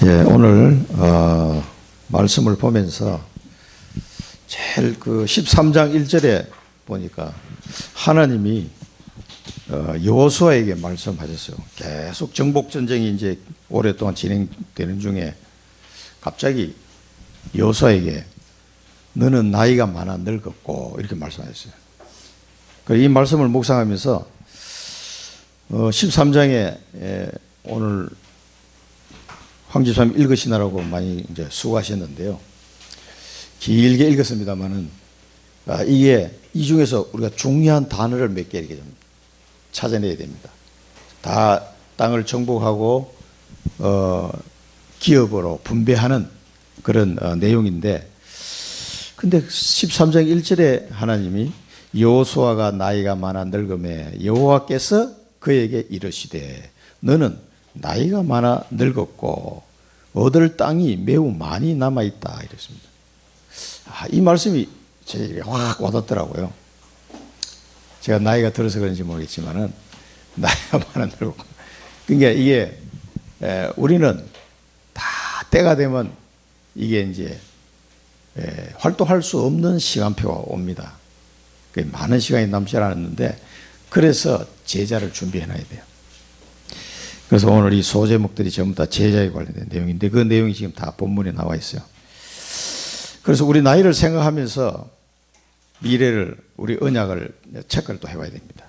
예, 오늘 말씀을 보면서 제일 그 13장 1절에 보니까 하나님이 여호수아에게 말씀하셨어요. 계속 정복 전쟁이 이제 오랫동안 진행되는 중에 갑자기 여호수아에게 너는 나이가 많아 늙었고 이렇게 말씀하셨어요. 이 말씀을 묵상하면서 13장에 오늘 황 집사님 읽으시느라고 많이 이제 수고하셨는데요. 길게 읽었습니다만은 이게 이 중에서 우리가 중요한 단어를 몇 개 이렇게 좀 찾아내야 됩니다. 다 땅을 정복하고 기업으로 분배하는 그런 내용인데, 근데 13장 1절에 하나님이 여호수아가 나이가 많아 늙음에 여호와께서 그에게 이르시되 너는 나이가 많아 늙었고 얻을 땅이 매우 많이 남아있다 이랬습니다. 이 말씀이 제게 확 와닿더라고요. 제가 나이가 들어서 그런지 모르겠지만은 나이가 많아 늙었고, 그러니까 이게 우리는 다 때가 되면 이게 이제 활동할 수 없는 시간표가 옵니다. 많은 시간이 남지 않았는데 그래서 제자를 준비해놔야 돼요. 그래서 오늘 이 소제목들이 전부 다 제자에 관련된 내용인데 그 내용이 지금 다 본문에 나와 있어요. 그래서 우리 나이를 생각하면서 미래를, 우리 언약을 체크를 또 해봐야 됩니다.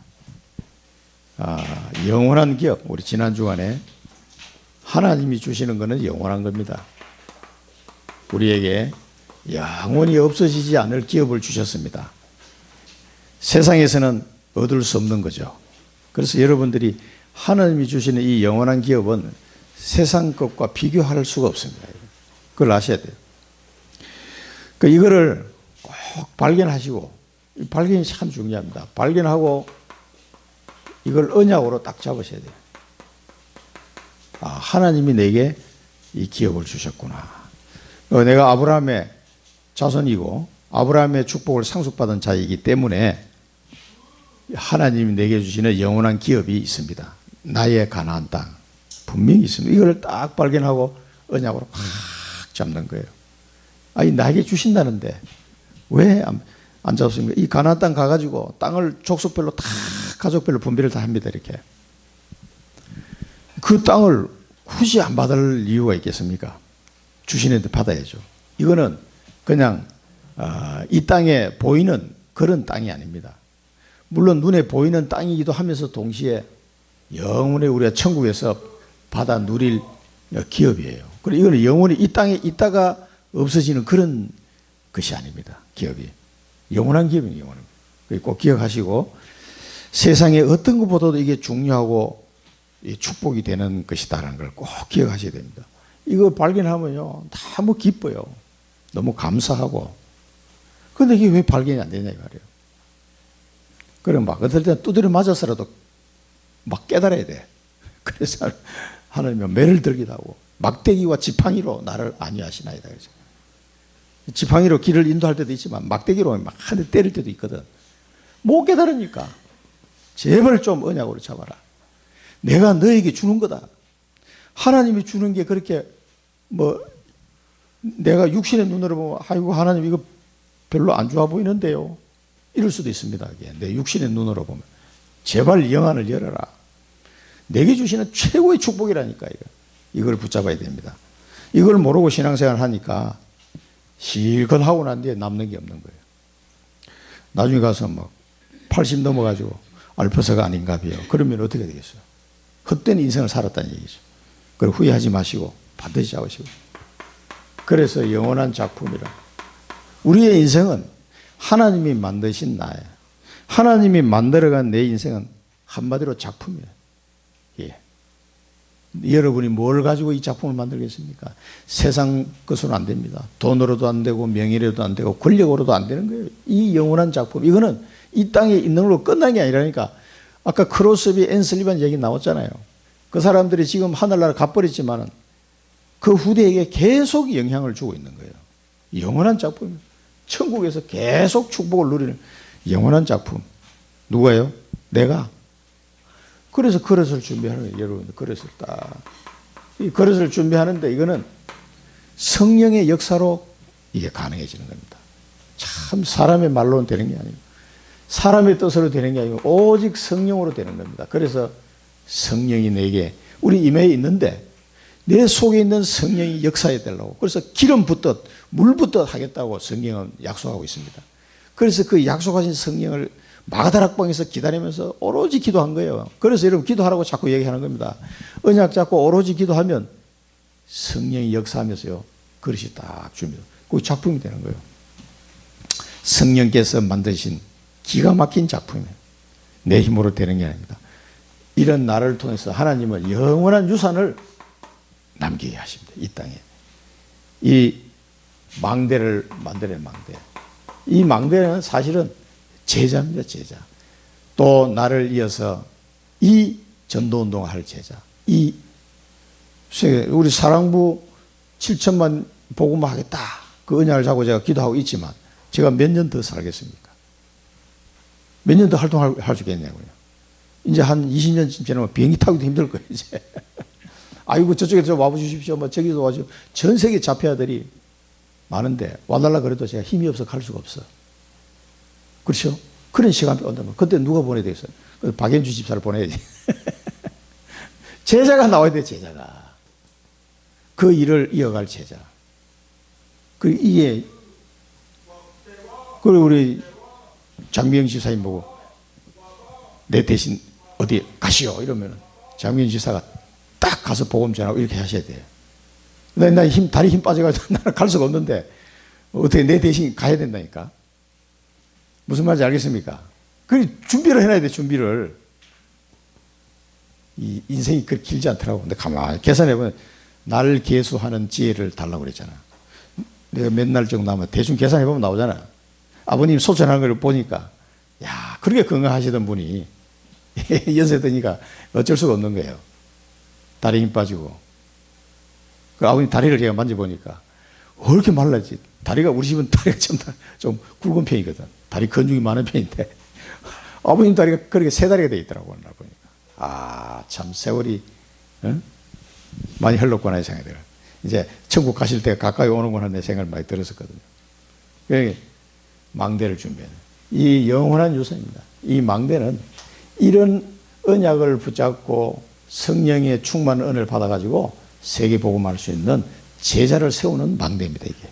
영원한 기업, 우리 지난 주간에 하나님이 주시는 것은 영원한 겁니다. 우리에게 영원히 없어지지 않을 기업을 주셨습니다. 세상에서는 얻을 수 없는 거죠. 그래서 여러분들이 하나님이 주시는 이 영원한 기업은 세상 것과 비교할 수가 없습니다. 그걸 아셔야 돼요. 이거를 꼭 발견하시고, 발견이 참 중요합니다. 발견하고 이걸 언약으로 딱 잡으셔야 돼요. 하나님이 내게 이 기업을 주셨구나. 내가 아브라함의 자손이고 아브라함의 축복을 상속받은 자이기 때문에 하나님이 내게 주시는 영원한 기업이 있습니다. 나의 가나안 땅 분명히 있습니다. 이걸 딱 발견하고 언약으로 확 잡는 거예요. 나에게 주신다는데 왜 안 잡습니까? 이 가나안 땅 가가지고 땅을 족속별로 다 가족별로 분배를 다 합니다. 이렇게 그 땅을 굳이 안 받을 이유가 있겠습니까? 주시는데 받아야죠. 이거는 그냥 이 땅에 보이는 그런 땅이 아닙니다. 물론 눈에 보이는 땅이기도 하면서 동시에 영원히 우리가 천국에서 받아 누릴 기업이에요. 그리고 이거는 영원히 이 땅에 있다가 없어지는 그런 것이 아닙니다. 기업이 영원한 기업이에요. 영원한. 꼭 기억하시고 세상에 어떤 것보다도 이게 중요하고 축복이 되는 것이다라는 걸 꼭 기억하셔야 됩니다. 이거 발견하면요 너무 기뻐요. 너무 감사하고. 그런데 이게 왜 발견이 안 되냐 이 말이에요. 그럼 막 어떨 때는 두드려 맞아서라도 막 깨달아야 돼. 그래서 하나님은 매를 들기도 하고 막대기와 지팡이로 나를 안위하시나이다. 그래서 지팡이로 길을 인도할 때도 있지만 막대기로 막 한 대 때릴 때도 있거든. 못 깨달으니까 제발 좀 언약으로 잡아라. 내가 너에게 주는 거다. 하나님이 주는 게 그렇게 내가 육신의 눈으로 보면 아이고 하나님 이거 별로 안 좋아 보이는데요. 이럴 수도 있습니다. 내 육신의 눈으로 보면. 제발 영안을 열어라. 내게 주시는 최고의 축복이라니까. 이걸 붙잡아야 됩니다. 이걸 모르고 신앙생활 하니까 실컷 하고 난 뒤에 남는 게 없는 거예요. 나중에 가서 80 넘어가지고 알퍼서가 아닌가비요. 그러면 어떻게 되겠어요? 헛된 인생을 살았다는 얘기죠. 그걸 후회하지 마시고 반드시 잡으시고. 그래서 영원한 작품이라. 우리의 인생은 하나님이 만드신 나예요. 하나님이 만들어간 내 인생은 한마디로 작품이에요. 예. 여러분이 뭘 가지고 이 작품을 만들겠습니까? 세상 것으로는 안 됩니다. 돈으로도 안 되고 명예로도 안 되고 권력으로도 안 되는 거예요. 이 영원한 작품. 이거는 이 땅에 있는 걸로 끝난 게 아니라니까. 아까 크로스비 앤 슬리반 얘기 나왔잖아요. 그 사람들이 지금 하늘나라 가버렸지만 그 후대에게 계속 영향을 주고 있는 거예요. 영원한 작품입니다. 천국에서 계속 축복을 누리는 영원한 작품. 누가요? 내가. 그래서 그릇을 준비하는 거예요. 여러분 그릇을 딱 이 그릇을 준비하는데 이거는 성령의 역사로 이게 가능해지는 겁니다. 참 사람의 말로는 되는 게 아니고 사람의 뜻으로 되는 게 아니고 오직 성령으로 되는 겁니다. 그래서 성령이 내게 우리 임해에 있는데 내 속에 있는 성령이 역사해 달라고 그래서 기름 붓듯 물 붓듯 하겠다고 성경은 약속하고 있습니다. 그래서 그 약속하신 성령을 마가다락방에서 기다리면서 오로지 기도한 거예요. 그래서 여러분 기도하라고 자꾸 얘기하는 겁니다. 언약 잡고 오로지 기도하면 성령이 역사하면서요 그릇이 딱 줍니다. 그 작품이 되는 거예요. 성령께서 만드신 기가 막힌 작품이에요. 내 힘으로 되는 게 아닙니다. 이런 나를 통해서 하나님은 영원한 유산을 남기게 하십니다. 이 땅에. 이 망대를 만드는 망대. 이 망대는 사실은 제자입니다. 제자. 또 나를 이어서 이 전도운동을 할 제자. 이 우리 사랑부 7천만 복음화 하겠다. 그 언약을 잡고 제가 기도하고 있지만 제가 몇 년 더 살겠습니까? 몇 년 더 활동할 수 있겠냐고요. 이제 한 20년쯤 지나면 비행기 타기도 힘들 거예요, 이제. 아이고, 저쪽에 좀 와보십시오. 뭐, 저기도 와주십시오. 전 세계 자폐아들이 많은데, 와달라 그래도 제가 힘이 없어 갈 수가 없어. 그렇죠? 그런 시간이 온다면, 그때 누가 보내야 되겠어요? 박연주 집사를 보내야지. 제자가 나와야 돼, 제자가. 그 일을 이어갈 제자. 그리고 우리 장미영 지사님 보고, 내 대신 어디 가시오 이러면 장미영 지사가 딱 가서 복음 전하고 이렇게 하셔야 돼요. 나 다리 힘 빠져가지고 나는 갈 수가 없는데 어떻게 내 대신 가야 된다니까. 무슨 말인지 알겠습니까? 그 준비를 해놔야 돼. 준비를. 이 인생이 그렇게 길지 않더라고. 근데 가만히 계산해보면 나를 계수하는 지혜를 달라고 그랬잖아. 내가 몇 날 정도 남아 대충 계산해보면 나오잖아. 아버님 소천하는 걸 보니까 야 그렇게 건강하시던 분이 연세 드니까 어쩔 수가 없는 거예요. 다리 힘 빠지고. 그 아버님 다리를 제가 만져보니까 왜 이렇게 말랐지? 다리가 우리 집은 다리가 좀 굵은 편이거든. 다리 근육이 많은 편인데 아버님 다리가 그렇게 세 다리가 돼 있더라고. 나 보니까 아 참 세월이 많이 흘렀구나 이 생각이 들어요. 이제 천국 가실 때가 가까이 오는구나 내 생각을 많이 들었었거든요. 그러니까 망대를 준비하는 이 영원한 유산입니다. 이 망대는 이런 언약을 붙잡고 성령의 충만한 은혜를 받아가지고 세계 복음할 수 있는 제자를 세우는 망대입니다. 이게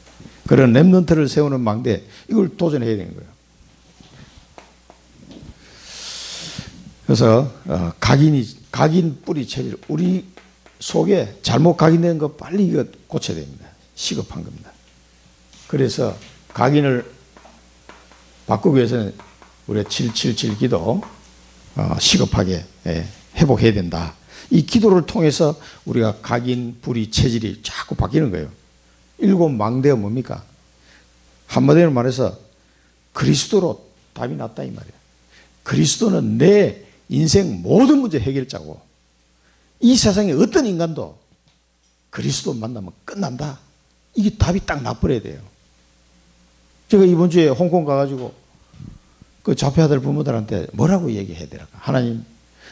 그런 렘넌트를 세우는 망대 이걸 도전해야 되는 거예요. 그래서 각인 뿌리 체질 우리 속에 잘못 각인된 거 빨리 이거 고쳐야 됩니다. 시급한 겁니다. 그래서 각인을 바꾸기 위해서는 우리가 777 기도 시급하게 회복해야 된다. 이 기도를 통해서 우리가 각인, 불의, 체질이 자꾸 바뀌는 거예요. 7 망대가 뭡니까? 한마디로 말해서 그리스도로 답이 났다 이 말이에요. 그리스도는 내 인생 모든 문제 해결자고 이 세상에 어떤 인간도 그리스도 만나면 끝난다. 이게 답이 딱 나버려야 돼요. 제가 이번 주에 홍콩 가가지고 그 자폐아들 부모들한테 뭐라고 얘기해야 되나? 하나님,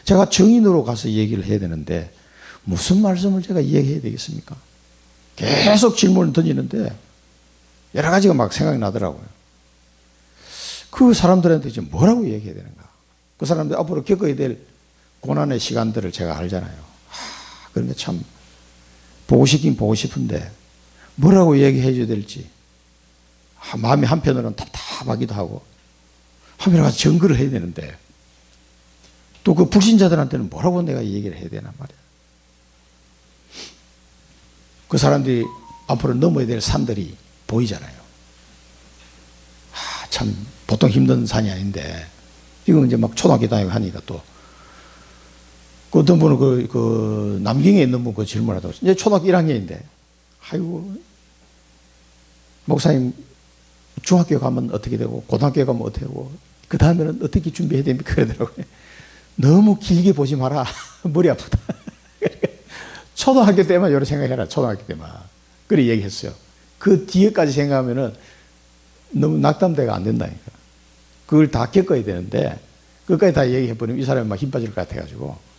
제가 정인으로 가서 얘기를 해야 되는데 무슨 말씀을 제가 얘기해야 되겠습니까? 계속 질문을 던지는데 여러 가지가 막 생각이 나더라고요. 그 사람들한테 지금 뭐라고 얘기해야 되는가? 그 사람들 앞으로 겪어야 될 고난의 시간들을 제가 알잖아요. 그러니까 참 보고 싶긴 보고 싶은데 뭐라고 얘기해 줘야 될지 마음이 한편으로는 답답하기도 하고 한편으로 가서 증거를 해야 되는데 또 그 불신자들한테는 뭐라고 내가 얘기를 해야 되나 말이야. 그 사람들이 앞으로 넘어야 될 산들이 보이잖아요. 참 보통 힘든 산이 아닌데 지금 이제 막 초등학교 다니고 하니까 또 그 어떤 분은 그 남경에 있는 분 그 질문하다고 이제 초등학교 1학년인데 아이고 목사님 중학교 가면 어떻게 되고 고등학교 가면 어떻게 되고 그 다음에는 어떻게 준비해야 됩니까? 그러더라고요. 너무 길게 보지 마라. 머리 아프다. 초등학교 때만 이런 생각해라. 초등학교 때만. 그렇게 얘기했어요. 그 뒤에까지 생각하면은 너무 낙담대가 안 된다니까. 그걸 다 겪어야 되는데 그것까지 다 얘기해버리면 이 사람이 막 힘 빠질 것 같아가지고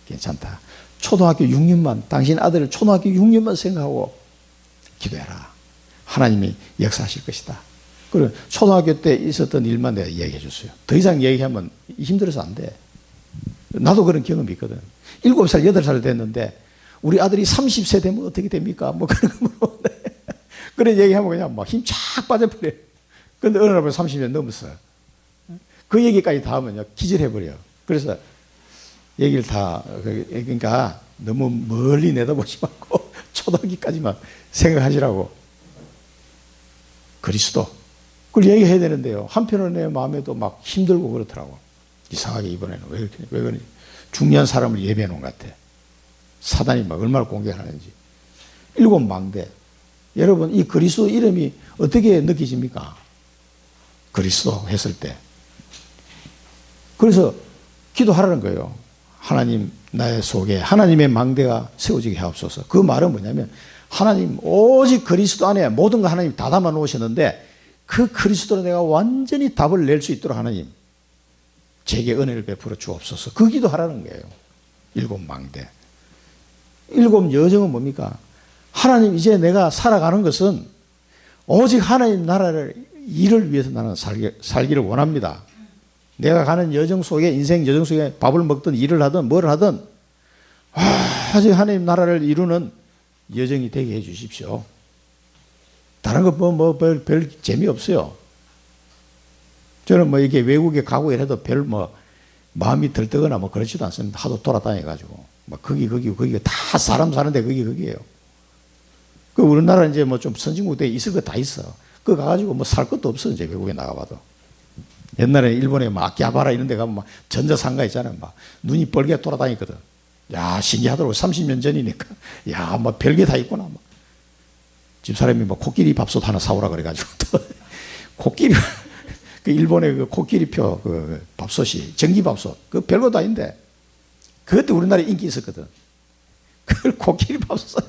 괜찮다. 초등학교 6년만, 당신 아들을 초등학교 6년만 생각하고 기도해라. 하나님이 역사하실 것이다. 그리고 초등학교 때 있었던 일만 내가 이야기해 줬어요. 더 이상 얘기하면 힘들어서 안 돼. 나도 그런 경험이 있거든. 7살, 8살 됐는데 우리 아들이 30세 되면 어떻게 됩니까? 뭐 그런 거 물어보는데 그런 얘기하면 그냥 막 힘 쫙 빠져버려요. 근데 어느 날 보면 30년 넘었어요. 그 얘기까지 다 하면요, 기절해버려요. 그래서 얘기를 다, 그러니까 너무 멀리 내다보지 말고 초등학교까지만 생각하시라고. 그리스도. 그걸 얘기해야 되는데요. 한편으로는 내 마음에도 막 힘들고 그렇더라고. 이상하게 이번에는 왜 이렇게, 왜 그러니? 중요한 사람을 예배해 놓은 것 같아. 사단이 막 얼마나 공격하는지. 7망대. 여러분, 이 그리스도 이름이 어떻게 느끼십니까? 그리스도 했을 때. 그래서 기도하라는 거예요. 하나님, 나의 속에 하나님의 망대가 세워지게 하옵소서. 그 말은 뭐냐면, 하나님, 오직 그리스도 안에 모든 거 하나님 다 담아 놓으셨는데, 그 그리스도로 내가 완전히 답을 낼 수 있도록 하나님, 제게 은혜를 베풀어 주옵소서. 그 기도하라는 거예요. 7망대. 7 여정은 뭡니까? 하나님, 이제 내가 살아가는 것은 오직 하나님 나라를 일을 위해서 나는 살기를 원합니다. 내가 가는 여정 속에, 인생 여정 속에 밥을 먹든 일을 하든 뭘 하든 오직 하나님 나라를 이루는 여정이 되게 해 주십시오. 다른 거 별 재미없어요. 저는 뭐 이렇게 외국에 가고 이래도 별 마음이 들뜨거나 그렇지도 않습니다. 하도 돌아다녀가지고. 거기가 다 사람 사는데 거기에요. 그 우리나라 이제 좀 선진국에 있을 거 다 있어. 그 가가지고 살 것도 없어, 이제 외국에 나가봐도. 옛날에 일본에 아키하바라 이런 데 가면 전자상가 있잖아요. 눈이 뻘게 돌아다니거든. 야, 신기하더라고. 30년 전이니까. 야, 별게 다 있구나. 집사람이 코끼리 밥솥 하나 사오라 그래가지고 또 코끼리, 그 일본의 그 코끼리표 그 밥솥이 전기밥솥. 그 별거 다 있는데. 그것도 우리나라에 인기 있었거든. 그걸 코끼리 밥솥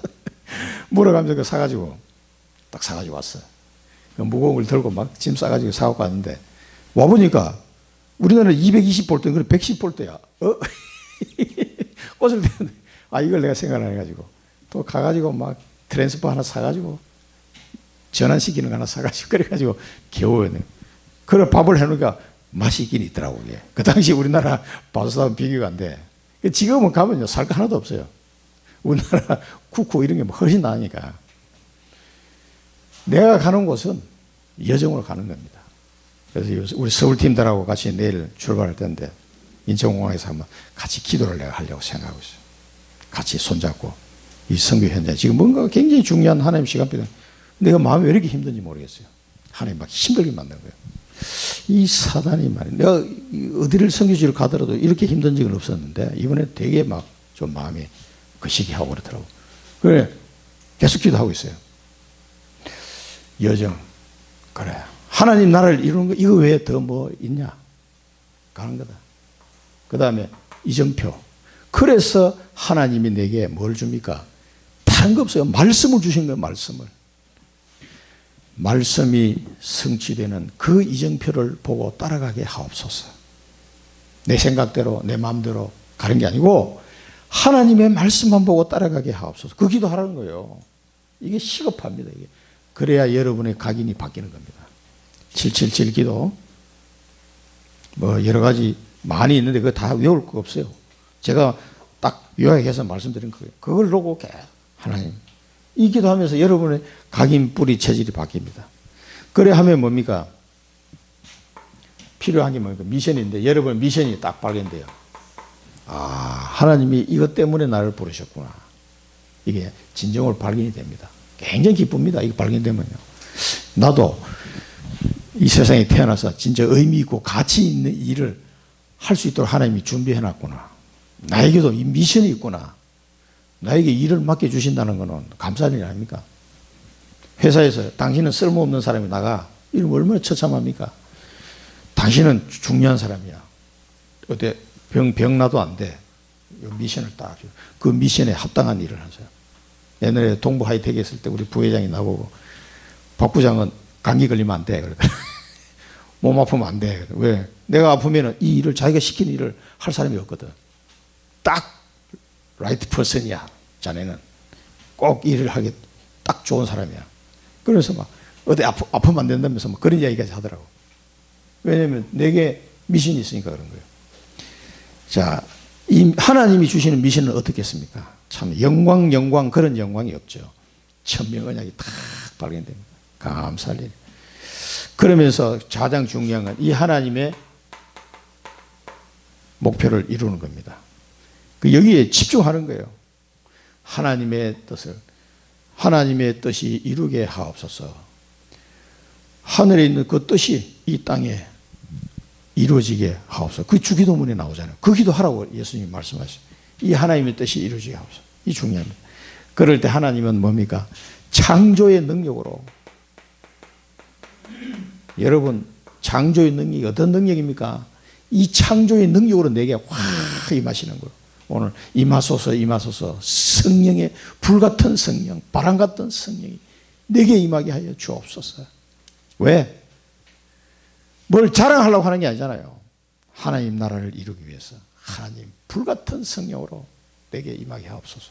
물어가면서 사가지고 딱 사가지고 왔어. 그 무거운 걸 들고 짐 싸가지고 사갖고 왔는데 와보니까 우리나라는 220볼트인 걸 110볼트야. 꽃을 대는데 이걸 내가 생각 안 해가지고 또 가가지고 트랜스퍼 하나 사가지고 전환시키는 거 하나 사가지고 그래가지고 겨우 그래 밥을 해놓으니까 맛이 있긴 있더라고. 이게. 그 당시 우리나라 밥솥하고 비교가 안 돼. 지금은 가면요 살 거 하나도 없어요. 우리나라 쿠쿠 이런 게 훨씬 나으니까. 내가 가는 곳은 여정으로 가는 겁니다. 그래서 우리 서울팀들하고 같이 내일 출발할 텐데 인천공항에서 한번 같이 기도를 내가 하려고 생각하고 있어요. 같이 손잡고 이 선교 현장 지금 뭔가 굉장히 중요한 하나님 시간표다. 내가 마음이 왜 이렇게 힘든지 모르겠어요. 하나님 막 힘들게 만든 거예요. 이 사단이 말이야. 내가 어디를 선교지를 가더라도 이렇게 힘든 적은 없었는데 이번에 되게 좀 마음이 거시기하고 그러더라고. 그래 계속 기도하고 있어요. 여정. 그래. 하나님 나라를 이루는 거 이거 외에 더 있냐? 가는 거다. 그 다음에 이정표. 그래서 하나님이 내게 뭘 줍니까? 다른 거 없어요. 말씀을 주신 거예요. 말씀을. 말씀이 성취되는 그 이정표를 보고 따라가게 하옵소서. 내 생각대로 내 마음대로 가는 게 아니고 하나님의 말씀만 보고 따라가게 하옵소서. 그 기도하라는 거예요. 이게 시급합니다. 이게. 그래야 여러분의 각인이 바뀌는 겁니다. 777 기도 여러 가지 많이 있는데 그거 다 외울 거 없어요. 제가 딱 요약해서 말씀드린 거예요. 그걸 놓고 하나님 이 기도하면서 여러분의 각인 뿌리 체질이 바뀝니다. 그래 하면 뭡니까? 필요한 게 뭡니까? 미션인데 여러분 미션이 딱 발견돼요. 하나님이 이것 때문에 나를 부르셨구나. 이게 진정으로 발견이 됩니다. 굉장히 기쁩니다. 이거 발견되면요. 나도 이 세상에 태어나서 진짜 의미 있고 가치 있는 일을 할 수 있도록 하나님이 준비해 놨구나. 나에게도 이 미션이 있구나. 나에게 일을 맡겨주신다는 것은 감사한 일 아닙니까? 회사에서 당신은 쓸모없는 사람이 나가. 이러면 얼마나 처참합니까? 당신은 중요한 사람이야. 어때? 병 나도 안 돼. 미션을 딱 줘. 그 미션에 합당한 일을 하세요. 옛날에 동부 하이텍에 있을 때 우리 부회장이 나보고 박 부장은 감기 걸리면 안 돼. 몸 아프면 안 돼. 왜? 내가 아프면 이 일을 자기가 시킨 일을 할 사람이 없거든. 딱 라이트 퍼슨이야. 자네는 꼭 일을 하기 딱 좋은 사람이야. 그래서 막 어디 아프면 안 된다면서 막 그런 이야기까지 하더라고. 왜냐하면 내게 미션이 있으니까 그런 거예요. 자, 이 하나님이 주시는 미션은 어떻겠습니까? 참 영광 그런 영광이 없죠. 천명언약이 탁 발견됩니다. 감사할 일. 그러면서 가장 중요한 건 이 하나님의 목표를 이루는 겁니다. 여기에 집중하는 거예요. 하나님의 뜻이 이루게 하옵소서. 하늘에 있는 그 뜻이 이 땅에 이루어지게 하옵소서. 그 주기도문에 나오잖아요. 그 기도하라고 예수님이 말씀하셨어요. 이 하나님의 뜻이 이루어지게 하옵소서. 이 중요합니다. 그럴 때 하나님은 뭡니까? 창조의 능력으로. 여러분, 창조의 능력이 어떤 능력입니까? 이 창조의 능력으로 내게 확 임하시는 거예요. 오늘 임하소서 성령의 불같은 성령, 바람 같은 성령이 내게 임하게 하여 주옵소서. 왜? 뭘 자랑하려고 하는 게 아니잖아요. 하나님 나라를 이루기 위해서 하나님 불같은 성령으로 내게 임하게 하옵소서.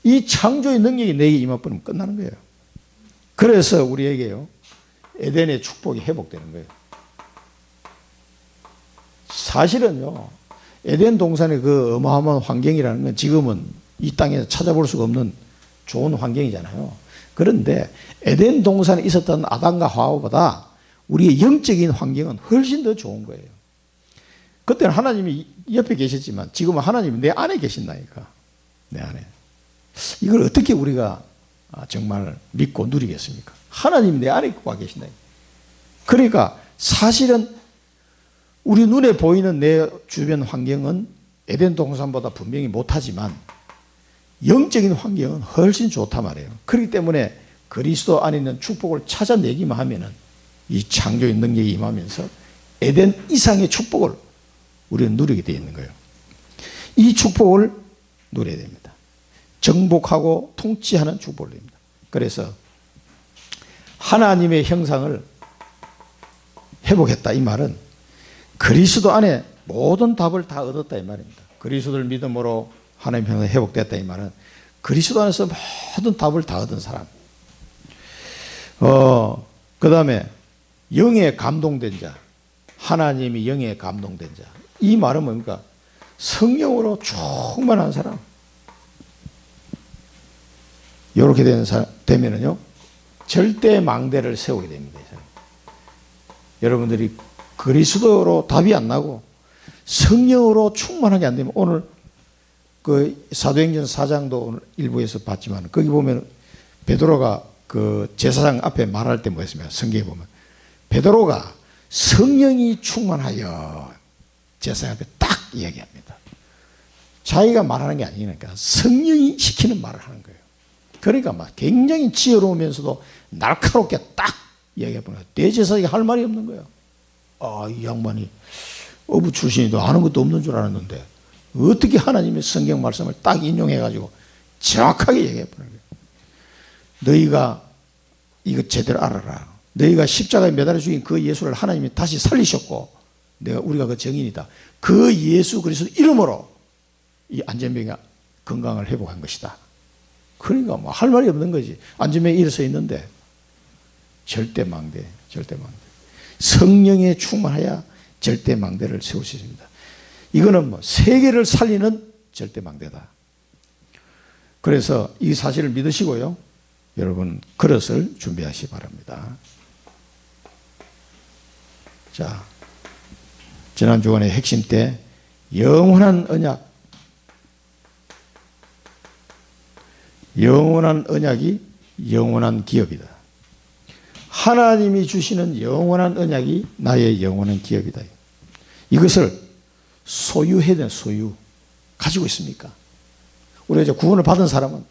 이 창조의 능력이 내게 임해버리면 끝나는 거예요. 그래서 우리에게요, 에덴의 축복이 회복되는 거예요. 사실은요, 에덴 동산의 그 어마어마한 환경이라는 건 지금은 이 땅에서 찾아볼 수가 없는 좋은 환경이잖아요. 그런데 에덴 동산에 있었던 아담과 하와보다 우리의 영적인 환경은 훨씬 더 좋은 거예요. 그때는 하나님이 옆에 계셨지만 지금은 하나님이 내 안에 계신다니까. 내 안에. 이걸 어떻게 우리가 정말 믿고 누리겠습니까? 하나님이 내 안에 와 계신다니까. 그러니까 사실은 우리 눈에 보이는 내 주변 환경은 에덴 동산보다 분명히 못하지만 영적인 환경은 훨씬 좋단 말이에요. 그렇기 때문에 그리스도 안에 있는 축복을 찾아내기만 하면은 이 창조의 능력이 임하면서 에덴 이상의 축복을 우리는 누리게 되어 있는 거예요. 이 축복을 누려야 됩니다. 정복하고 통치하는 축복을 누립니다. 그래서 하나님의 형상을 회복했다 이 말은 그리스도 안에 모든 답을 다 얻었다 이 말입니다. 그리스도를 믿음으로 하나님의 형상이 회복됐다 이 말은 그리스도 안에서 모든 답을 다 얻은 사람. 그 다음에 영에 감동된 자, 하나님이 영에 감동된 자. 이 말은 뭡니까? 성령으로 충만한 사람. 이렇게 되면은요, 절대 망대를 세우게 됩니다. 여러분들이 그리스도로 답이 안 나고 성령으로 충만하게 안 되면 오늘 그 사도행전 4장도 오늘 일부에서 봤지만 거기 보면 베드로가 그 제사장 앞에 말할 때 뭐였습니까? 성경에 보면 베드로가 성령이 충만하여 제사장 앞에 딱 이야기합니다. 자기가 말하는 게 아니니까 성령이 시키는 말을 하는 거예요. 그러니까 막 굉장히 지혜로우면서도 날카롭게 딱 이야기해보는 거예요. 대제사장이 할 말이 없는 거예요. 이 양반이 어부 출신이도 아는 것도 없는 줄 알았는데 어떻게 하나님의 성경 말씀을 딱 인용해가지고 정확하게 얘기해보는 거예요. 너희가 이거 제대로 알아라. 너희가 십자가에 매달려 죽인 그 예수를 하나님이 다시 살리셨고 우리가 그 증인이다. 그 예수 그리스도 이름으로 이 안전병이 건강을 회복한 것이다. 그러니까 뭐 할 말이 없는 거지. 안전병이 일어서 있는데 절대 망대. 성령에 충만하여 절대 망대를 세울 수 있습니다. 이거는 뭐 세계를 살리는 절대 망대다. 그래서 이 사실을 믿으시고요, 여러분 그릇을 준비하시기 바랍니다. 자, 지난 주간의 핵심 때 영원한 언약이 영원한 기업이다. 하나님이 주시는 영원한 언약이 나의 영원한 기업이다. 이것을 소유해야 되는 소유. 가지고 있습니까? 우리가 이제 구원을 받은 사람은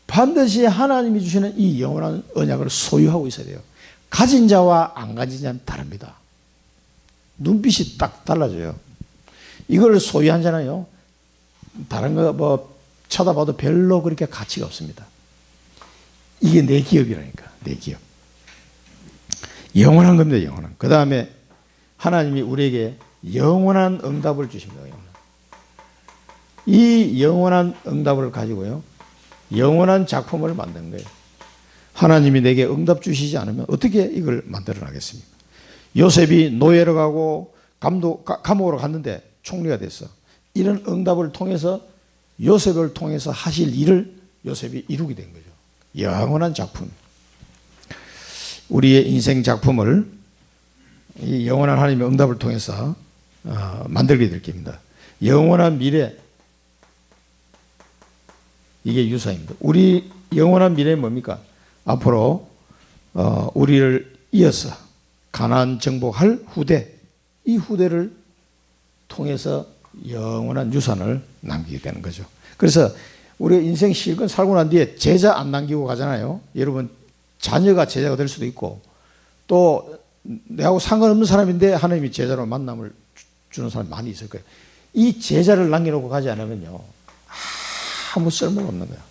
반드시 하나님이 주시는 이 영원한 언약을 소유하고 있어야 돼요. 가진 자와 안 가진 자는 다릅니다. 눈빛이 딱 달라져요. 이걸 소유한 자는요, 다른 거 뭐 쳐다봐도 별로 그렇게 가치가 없습니다. 이게 내 기업이라니까, 내 기업. 영원한 겁니다, 영원한. 그 다음에 하나님이 우리에게 영원한 응답을 주십니다. 이 영원한 응답을 가지고요, 영원한 작품을 만든 거예요. 하나님이 내게 응답 주시지 않으면 어떻게 이걸 만들어 나겠습니까? 요셉이 노예로 가고 감옥으로 갔는데 총리가 됐어. 이런 응답을 통해서 요셉을 통해서 하실 일을 요셉이 이루게 된 거죠. 영원한 작품. 우리의 인생 작품을 이 영원한 하나님의 응답을 통해서 만들게 될 겁니다. 영원한 미래, 이게 유사입니다. 우리 영원한 미래는 뭡니까? 앞으로 우리를 이어서 가나안 정복할 후대, 이 후대를 통해서 영원한 유산을 남기게 되는 거죠. 그래서 우리가 인생 실컷 살고 난 뒤에 제자 안 남기고 가잖아요. 여러분, 자녀가 제자가 될 수도 있고, 또 내하고 상관없는 사람인데 하나님이 제자로 만남을 주는 사람이 많이 있을 거예요. 이 제자를 남겨놓고 가지 않으면요, 아무 쓸모가 없는 거예요.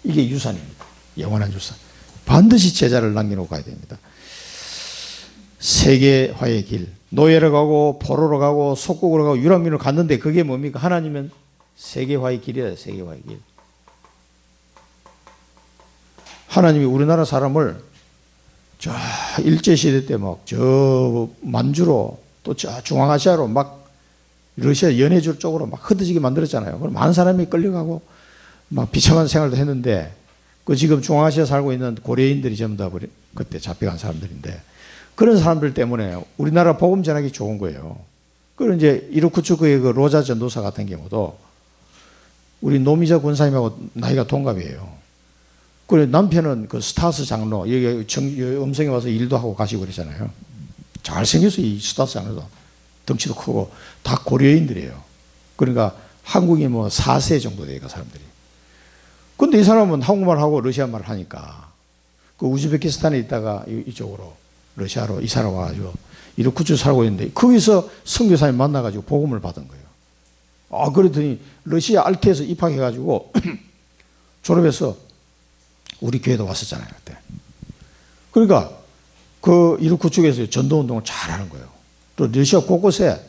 이게 유산입니다. 영원한 유산. 반드시 제자를 남겨놓고 가야 됩니다. 세계화의 길, 노예로 가고 포로로 가고 속국으로 가고 유랑민으로 갔는데 그게 뭡니까? 하나님은 세계화의 길이에요. 세계화의 길. 하나님이 우리나라 사람을 저 일제시대 때 막 저 만주로 또 저 중앙아시아로 막 러시아 연해줄 쪽으로 막 흩어지게 만들었잖아요. 그럼 많은 사람이 끌려가고 막 비참한 생활도 했는데, 그 지금 중앙아시아 살고 있는 고려인들이 전부 다 그때 잡혀간 사람들인데, 그런 사람들 때문에 우리나라 복음 전하기 좋은 거예요. 그리고 이제 이루크츠크의 그 로자 전도사 같은 경우도 우리 노미자 군사님하고 나이가 동갑이에요. 그리고 남편은 그 스타스 장로, 여기 음성에 와서 일도 하고 가시고 그러잖아요. 잘생겨서 이 스타스 장로도 덩치도 크고 다 고려인들이에요. 그러니까 한국이 뭐 4세 정도 돼요, 그 사람들이. 근데 이 사람은 한국말하고 러시아말을 하니까 그 우즈베키스탄에 있다가 이쪽으로 러시아로 이사를 와가지고 이루크츠 살고 있는데 거기서 선교사님 만나가지고 복음을 받은 거예요. 그랬더니 러시아 알테에서 입학해가지고 졸업해서 우리 교회도 왔었잖아요, 그때. 그러니까 그 이루크츠에서 전도운동을 잘 하는 거예요. 또 러시아 곳곳에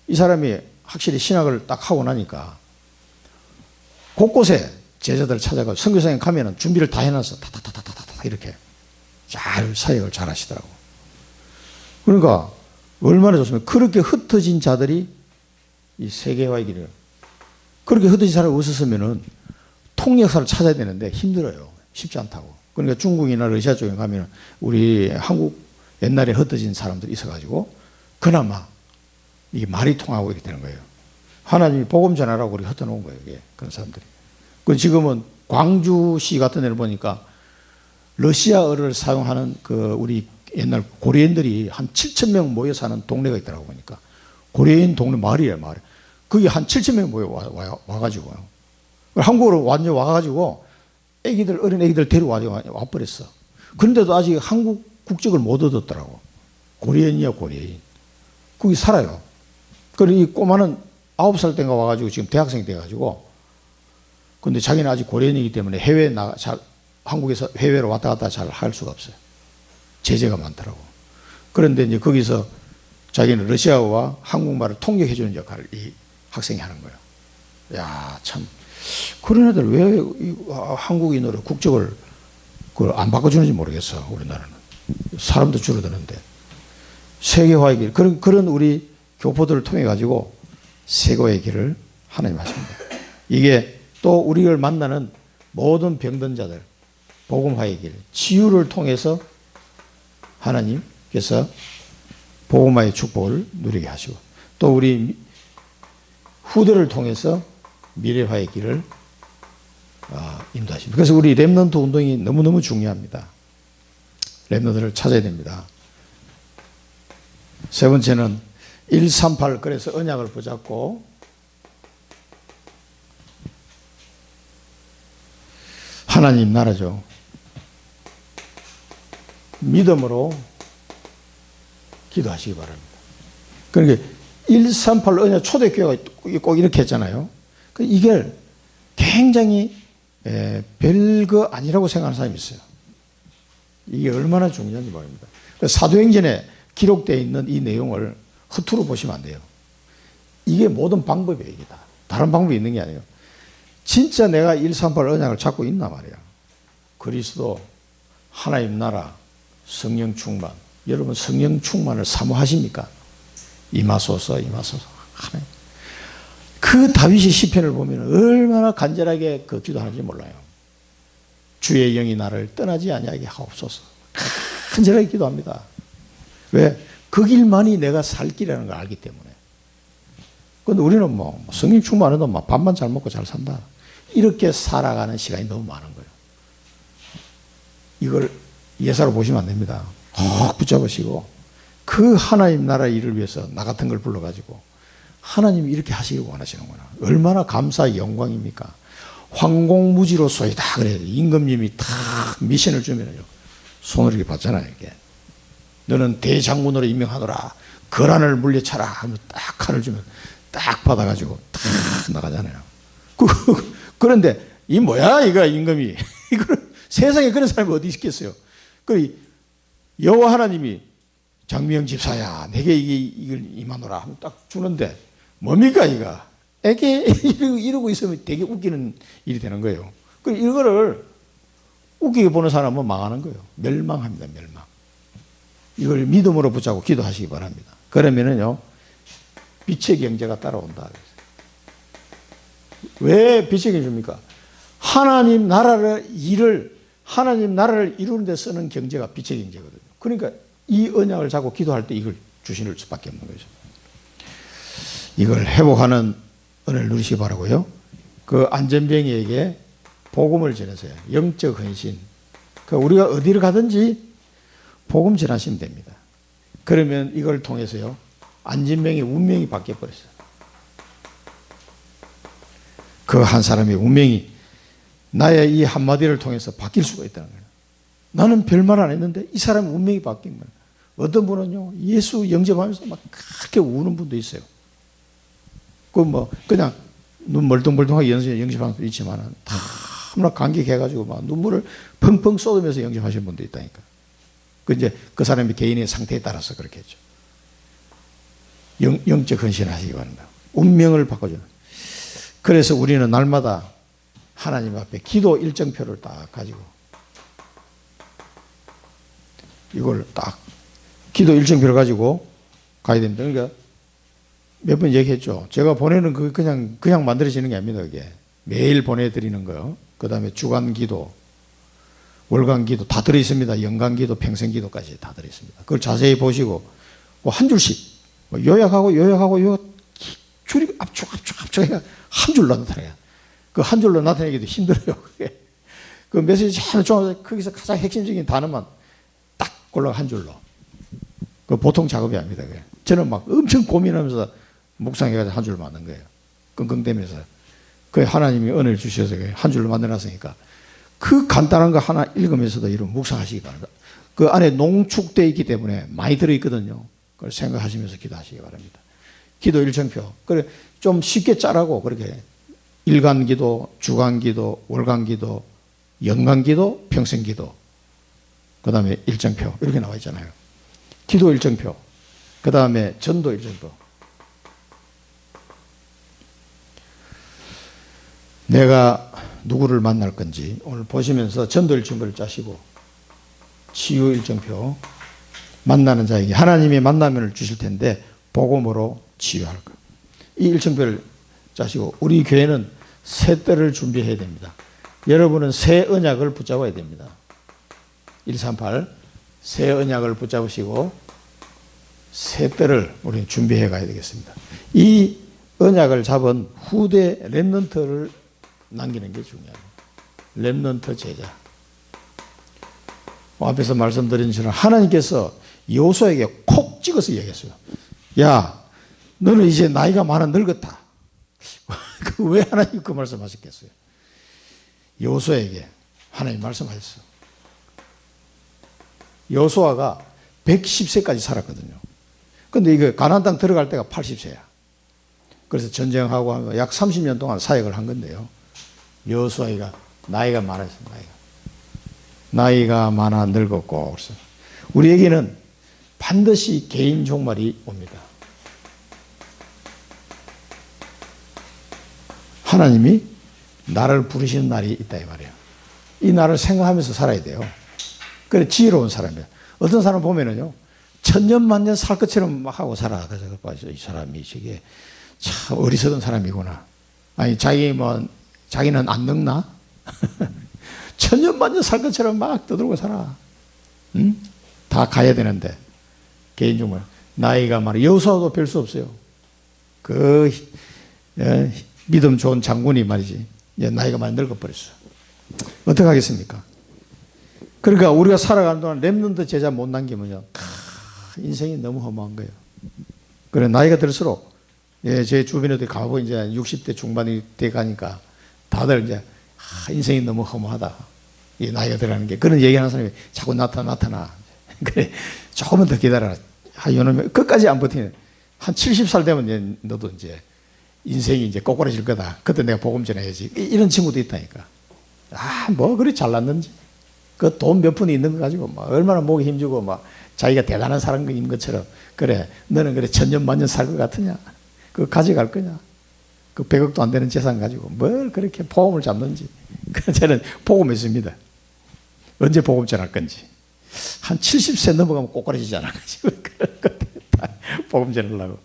이 사람이 확실히 신학을 딱 하고 나니까 곳곳에 제자들을 찾아가 선교사님 가면은 준비를 다 해놨어. 타타타타타타 이렇게 잘 사역을 잘 하시더라고. 그러니까 얼마나 좋습니까? 그렇게 흩어진 자들이 이 세계화의 길을, 그렇게 흩어진 사람이 없었으면은 통역사를 찾아야 되는데 힘들어요. 쉽지 않다고. 그러니까 중국이나 러시아 쪽에 가면 우리 한국 옛날에 흩어진 사람들이 있어가지고 그나마 이게 말이 통하고 이렇게 되는 거예요. 하나님이 복음 전하라고 우리 흩어놓은 거예요. 이게 그런 사람들이. 그 지금은 광주시 같은 데를 보니까 러시아어를 사용하는 그 우리 옛날 고려인들이 한 7,000명 모여 사는 동네가 있더라고 보니까. 고려인 동네 마을이에요, 마을. 거기 한 7,000명 모여 와가지고요. 한국으로 완전 와가지고 애기들, 어린 애기들 데리고 와버렸어. 그런데도 아직 한국 국적을 못 얻었더라고. 고려인이야, 고려인. 거기 살아요. 그리고 이 꼬마는 9살 때인가 와가지고 지금 대학생이 돼가지고, 근데 자기는 아직 고려인이기 때문에 한국에서 해외로 왔다 갔다 잘 할 수가 없어요. 제재가 많더라고. 그런데 이제 거기서 자기는 러시아어와 한국말을 통역해주는 역할을 이 학생이 하는 거예요. 야, 참. 그런 애들 왜 한국인으로 국적을 안 바꿔주는지 모르겠어, 우리나라는. 사람도 줄어드는데. 세계화의 길, 그런 우리 교포들을 통해가지고 세계화의 길을 하나님 하십니다. 이게 또 우리를 만나는 모든 병든 자들, 복음화의 길, 치유를 통해서 하나님께서 복음화의 축복을 누리게 하시고, 또 우리 후대를 통해서 미래화의 길을 인도하십니다. 그래서 우리 렘넌트 운동이 너무너무 중요합니다. 렘넌트를 찾아야 됩니다. 세 번째는 138, 그래서 언약을 붙잡고 하나님 나라죠. 믿음으로 기도하시기 바랍니다. 그러니까 138 언약, 초대교회가 꼭 이렇게 했잖아요. 이게 굉장히 별거 아니라고 생각하는 사람이 있어요. 이게 얼마나 중요한지 모릅니다. 사도행전에 기록되어 있는 이 내용을 허투루 보시면 안 돼요. 이게 모든 방법이에요. 이게 다. 다른 방법이 있는 게 아니에요. 진짜 내가 138 언약을 잡고 있나 말이야. 그리스도, 하나님 나라, 성령 충만. 여러분 성령 충만을 사모하십니까? 임하소서, 임하소서. 하나님. 그 다윗의 시편을 보면 얼마나 간절하게 그 기도하는지 몰라요. 주의 영이 나를 떠나지 아니하게 하옵소서. 간절하게 기도합니다. 왜? 그 길만이 내가 살 길이라는 걸 알기 때문에. 그런데 우리는 뭐 성령 충만해도 막 밥만 잘 먹고 잘 산다. 이렇게 살아가는 시간이 너무 많은 거예요. 이걸 예사로 보시면 안 됩니다. 꼭 붙잡으시고 그 하나님 나라 일을 위해서 나 같은 걸 불러가지고 하나님이 이렇게 하시길 원하시는구나. 얼마나 감사의 영광입니까? 황공무지로소이다. 그래야 임금님이 탁 미션을 주면요. 손을 이렇게 받잖아요. 이게. 너는 대장군으로 임명하노라. 거란을 물리쳐라. 하면 딱 칼을 주면 딱 받아가지고 탁 나가잖아요. 그런데 이 뭐야 이거 임금이. 이거는 세상에 그런 사람이 어디 있겠어요. 그 여호와 하나님이 장미영 집사야 내게 이걸 임하노라 하면 딱 주는데 뭡니까 이거. 애게 이러고 있으면 되게 웃기는 일이 되는 거예요. 그 이거를 웃기게 보는 사람은 망하는 거예요. 멸망합니다. 멸망. 이걸 믿음으로 붙잡고 기도하시기 바랍니다. 그러면은요 빛의 경제가 따라온다. 왜 빛의 경제입니까? 하나님 나라를 이루는 데 쓰는 경제가 빛의 경제거든요. 그러니까 이 언약을 잡고 기도할 때 이걸 주실 수밖에 없는 거죠. 이걸 회복하는 은혜를 누리시기 바라고요. 그 안전병이에게 복음을 전해서요. 영적 헌신. 우리가 어디를 가든지 복음 전하시면 됩니다. 그러면 이걸 통해서요. 안전병의 운명이 바뀌어 버렸어요. 그 한 사람의 운명이 나의 이 한마디를 통해서 바뀔 수가 있다는 거예요. 나는 별말 안 했는데 이 사람의 운명이 바뀐 거예요. 어떤 분은요. 예수 영접하면서 막 그렇게 우는 분도 있어요. 그냥 눈 멀뚱멀뚱하게 영접하는 분도 있지만 너무나 감격해가지고 막 눈물을 펑펑 쏟으면서 영접하시는 분도 있다니까. 그 사람의 개인의 상태에 따라서 그렇게 했죠. 영적 헌신하시기 바랍니다. 운명을 바꿔주는. 그래서 우리는 날마다 하나님 앞에 기도 일정표를 딱 가지고 이걸 딱 기도 일정표를 가지고 가야 됩니다. 그러니까 몇 번 얘기했죠. 제가 보내는 그 그냥 만들어지는 게 아닙니다. 그게 매일 보내드리는 거요. 그 다음에 주간 기도, 월간 기도 다 들어 있습니다. 연간 기도, 평생 기도까지 다 들어 있습니다. 그걸 자세히 보시고 한 줄씩 요약하고 줄이 압축해야 한 줄로 나타내요. 그 한 줄로 나타내기도 힘들어요. 그게. 그 메시지 하나 좀 거기서 가장 핵심적인 단어만 딱 골라 한 줄로. 그 보통 작업이 아닙니다. 그게. 저는 막 엄청 고민하면서 묵상해가지고 한 줄로 만든 거예요. 끙끙대면서. 그 하나님이 은혜를 주셔서 한 줄로 만들어놨으니까 그 간단한 거 하나 읽으면서도 이런 묵상하시기 바랍니다. 그 안에 농축되어 있기 때문에 많이 들어있거든요. 그걸 생각하시면서 기도하시기 바랍니다. 기도 일정표. 그래 좀 쉽게 짜라고 그렇게 일간 기도, 주간 기도, 월간 기도, 연간 기도, 평생 기도. 그 다음에 일정표. 이렇게 나와 있잖아요. 기도 일정표. 그 다음에 전도 일정표. 내가 누구를 만날 건지 오늘 보시면서 전도 일정표를 짜시고 치유 일정표. 만나는 자에게 하나님이 만나면을 주실 텐데 복음으로 치유할 것. 이 일정표를 짜시고 우리 교회는 새 때를 준비해야 됩니다. 여러분은 새 언약을 붙잡아야 됩니다. 138 새 언약을 붙잡으시고 새 때를 우리는 준비해 가야 되겠습니다. 이 언약을 잡은 후대 렘넌트를 남기는 게 중요합니다. 렘넌트 제자. 앞에서 말씀드린 것처럼 하나님께서 여호수아에게 콕 찍어서 얘기했어요. 야, 너는 이제 나이가 많아 늙었다. 왜 하나님 그 말씀하셨겠어요? 여호수아에게 하나님 말씀하셨어요. 여호수아가 110세까지 살았거든요. 근데 이거 가나안 땅 들어갈 때가 80세야. 그래서 전쟁하고 하면 약 30년 동안 사역을 한 건데요. 여호수아가 나이가 많았어요. 나이가 많아 늙었고 그래서 우리에게는 반드시 개인 종말이 옵니다. 하나님이 나를 부르시는 날이 있다 이 말이에요. 이 날을 생각하면서 살아야 돼요. 그래 지혜로운 사람이에요. 어떤 사람 보면은요 천년만년 살 것처럼 막 하고 살아. 그래서 이 사람이 저게 참 어리석은 사람이구나. 아니 자기는 안 늙나? 천년만년 살 것처럼 막 떠들고 살아. 응? 다 가야 되는데 개인적으로 나이가 말이야 여호수아도 별 수 없어요. 그 믿음 좋은 장군이 말이지 이제 나이가 많이 늙어버렸어. 어떻게 하겠습니까? 그러니까 우리가 살아가는 동안 렘넌트 제자 못 남기면요 인생이 너무 허무한 거예요. 그래 나이가 들수록 제 주변에도 가보고 이제 60대 중반이 돼 가니까 다들 이제 인생이 너무 허무하다. 이 나이가 들어가는 게 그런 얘기하는 사람이 자꾸 나타나. 그래 조금만 더 기다려라. 이놈이 끝까지 안 버티네. 한 70살 되면 이제 너도 이제 인생이 이제 꼬꾸라질 거다. 그때 내가 복음 전해야지. 이런 친구도 있다니까. 뭐 그리 잘났는지. 그 돈 몇 푼이 있는 거 가지고 막 얼마나 목에 힘주고 막 자기가 대단한 사람인 것처럼 그래 너는 그래 천년 만년 살 것 같으냐? 그거 가져갈 거냐? 그 100억도 안 되는 재산 가지고 뭘 그렇게 복음을 잡는지. 저는 복음했습니다. 언제 복음 전할 건지. 한 70세 넘어가면 꼬꾸라지지 않아 가지고 복음 전하려고.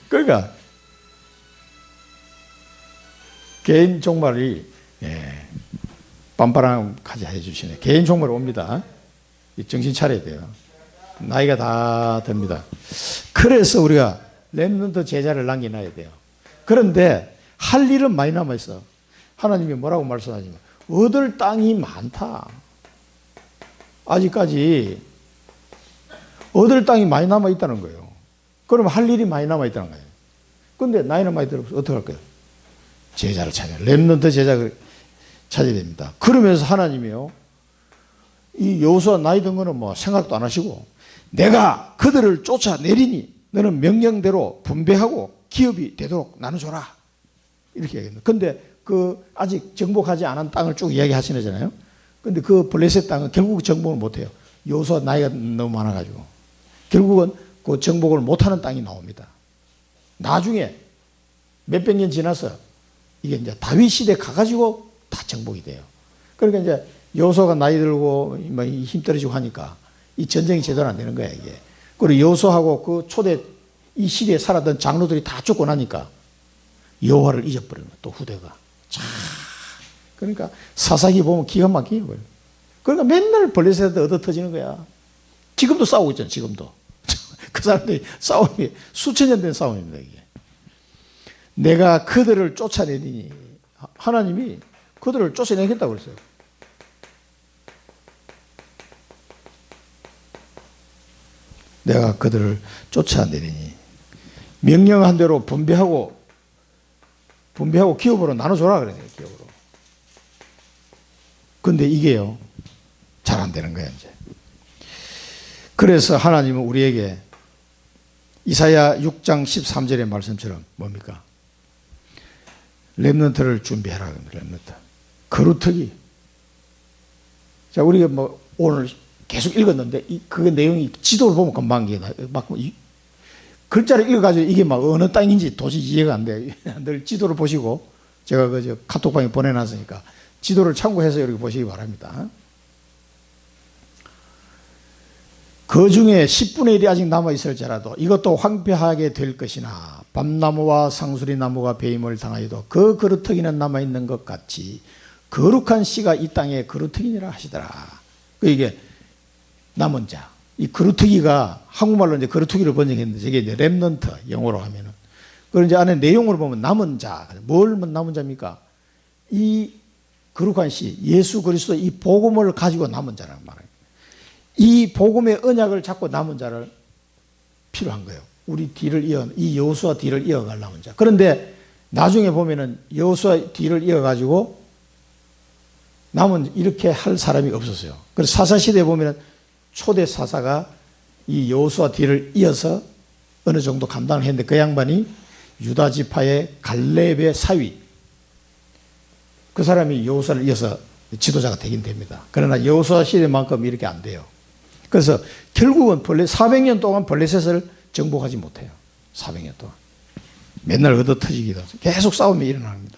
그러니까 개인 종말이 빰빠랑까지 해주시네. 개인 종말 옵니다. 정신 차려야 돼요. 나이가 다 듭니다. 그래서 우리가 렘넌트 제자를 남겨놔야 돼요. 그런데 할 일은 많이 남아있어. 하나님이 뭐라고 말씀하시면 얻을 땅이 많다. 아직까지 얻을 땅이 많이 남아있다는 거예요. 그럼 할 일이 많이 남아있다는 거예요. 그런데 나이는 많이 들어서 어떻게 할 거예요? 제자를 찾아야 렘넌트 제자를 찾아야 됩니다. 그러면서 하나님이요 이 여호수아 나이 든 거는 뭐 생각도 안 하시고 내가 그들을 쫓아내리니 너는 명령대로 분배하고 기업이 되도록 나눠줘라 이렇게 얘기합니다. 근데 그 아직 정복하지 않은 땅을 쭉 이야기하시잖아요. 근데 그 블레셋 땅은 결국 정복을 못해요. 여호수아 나이가 너무 많아가지고 결국은 그 정복을 못하는 땅이 나옵니다. 나중에 몇백 년 지나서 이게 이제 다윗 시대 가가지고 다 정복이 돼요. 그러니까 이제 여호수아가 나이 들고 힘 떨어지고 하니까 이 전쟁이 제대로 안 되는 거야 이게. 그리고 여호수아하고 그 초대 이 시대에 살았던 장로들이 다 죽고 나니까 여호와를 잊어버린 거야 또 후대가. 자, 그러니까 사사기 보면 기가 막히게 버려. 그러니까 맨날 블레셋한테 얻어 터지는 거야. 지금도 싸우고 있잖아 지금도. 그 사람들이 싸움이 수천 년 된 싸움입니다 이게. 내가 그들을 쫓아내니 하나님이 그들을 쫓아내겠다고 그랬어요. 내가 그들을 쫓아내리니 명령한 대로 분배하고 기업으로 나눠줘라 그래요. 기업으로. 근데 이게요 잘 안 되는 거예요 이제. 그래서 하나님은 우리에게 이사야 6장 13절의 말씀처럼 뭡니까? 렘넌트를 준비해라. 렘넌트. 거루터기. 자, 우리가 뭐 오늘 계속 읽었는데 그 내용이 지도를 보면 금방 막 글자를 읽어가지고 이게 막 어느 땅인지 도저히 이해가 안 돼. 늘 지도를 보시고 제가 그 카톡방에 보내놨으니까 지도를 참고해서 이렇게 보시기 바랍니다. 그 중에 10분의 1이 아직 남아있을지라도 이것도 황폐하게 될 것이나 밤나무와 상수리나무가 배임을 당하여도 그 거루터기는 남아있는 것 같이 거룩한 씨가 이 땅에 거루터기니라 하시더라. 이게 남은 자. 이 거루터기가 한국말로 이제 거루터기를 번역했는데 저게 이제 렘넌트 영어로 하면은. 그리고 이제 안에 내용을 보면 남은 자. 뭘 남은 자입니까? 이 거룩한 씨, 예수 그리스도 이 복음을 가지고 남은 자라는 말이에요. 이 복음의 언약을 잡고 남은 자를 필요한 거예요. 우리 뒤를 이 여호수아 뒤를 이어갈 남은 자. 그런데 나중에 보면은 여호수아 뒤를 이어가지고 남은 이렇게 할 사람이 없었어요. 그래서 사사시대에 보면은 초대 사사가 이 여호수아 뒤를 이어서 어느 정도 감당을 했는데 그 양반이 유다 지파의 갈렙의 사위. 그 사람이 여호수아를 이어서 지도자가 되긴 됩니다. 그러나 여호수아 시대만큼 이렇게 안 돼요. 그래서 결국은 400년 동안 블레셋을 정복하지 못해요. 400년 동안. 맨날 얻어터지기도 하고 계속 싸움이 일어납니다.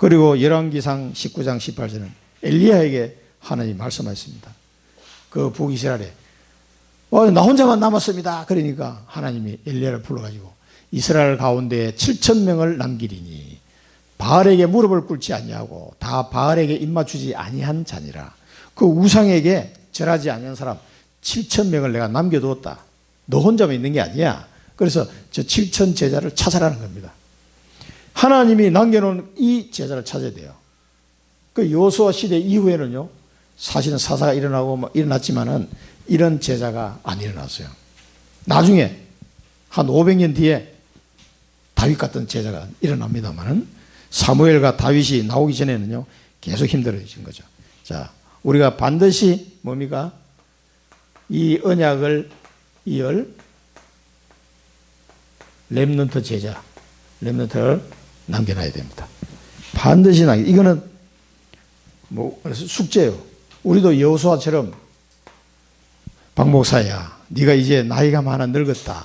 그리고 열왕기상 19장 18절은 엘리야에게 하나님이 말씀하셨습니다. 그 북이스라엘에 나 혼자만 남았습니다. 그러니까 하나님이 엘리야를 불러가지고 이스라엘 가운데 7,000명을 남기리니 바알에게 무릎을 꿇지 아니하고 다 바알에게 입맞추지 아니한 자니라. 그 우상에게 절하지 아니한 사람 7,000명을 내가 남겨두었다. 너 혼자만 있는 게 아니야. 그래서 저 7,000 제자를 찾아라는 겁니다. 하나님이 남겨놓은 이 제자를 찾아야 돼요. 그 여호수아 시대 이후에는요, 사실은 사사가 일어나고 일어났지만은 이런 제자가 안 일어났어요. 나중에 한 500년 뒤에 다윗 같은 제자가 일어납니다만은 사무엘과 다윗이 나오기 전에는요, 계속 힘들어진 거죠. 자, 우리가 반드시 뭡니까? 이 언약을 이을 렘넌트 제자, 렘넌트를 남겨놔야 됩니다. 반드시 이거는 숙제예요. 우리도 여호수아처럼 박 목사야, 네가 이제 나이가 많아 늙었다.